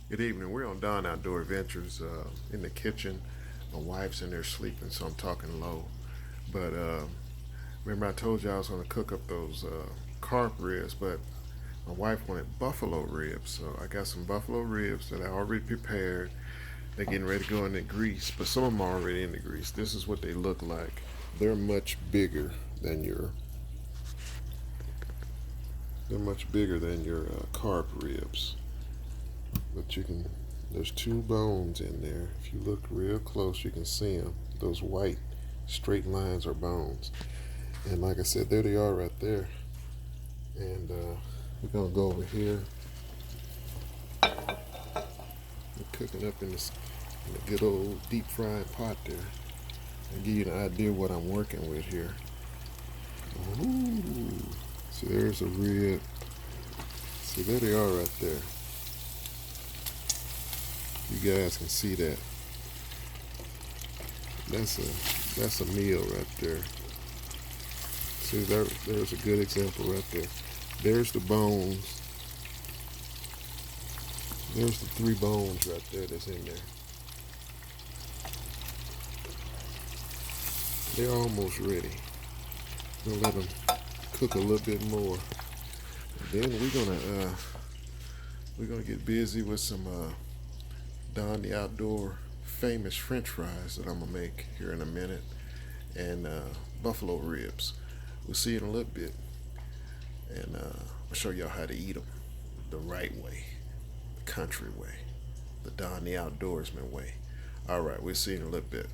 Good evening. We're on Dawn Outdoor Adventures in the kitchen. My wife's in there sleeping, so I'm talking low. But remember, I told you I was going to cook up those carp ribs, but my wife wanted buffalo ribs. So I got some buffalo ribs that I already prepared. They're getting ready to go in the grease, but some of them are already in the grease. This is what they look like. They're much bigger than your carp ribs. But you can, there's two bones in there. If you look real close, you can see them. Those white straight lines are bones. And like I said, there they are right there. And we're gonna go over here. We're cooking up in the good old deep frying pot there. And give you an idea what I'm working with here. Ooh. So there's a rib. See, there they are right there. You guys can see that. That's a meal right there. See, there's a good example right there. There's the bones. There's the three bones right there that's in there. They're almost ready. We'll let them cook a little bit more. And then we're gonna get busy with some Don the Outdoor famous French fries that I'm gonna make here in a minute, and buffalo ribs. We'll see in a little bit, and I'll show y'all how to eat them the right way, the country way, the Don the Outdoorsman way. All right, we'll see in a little bit.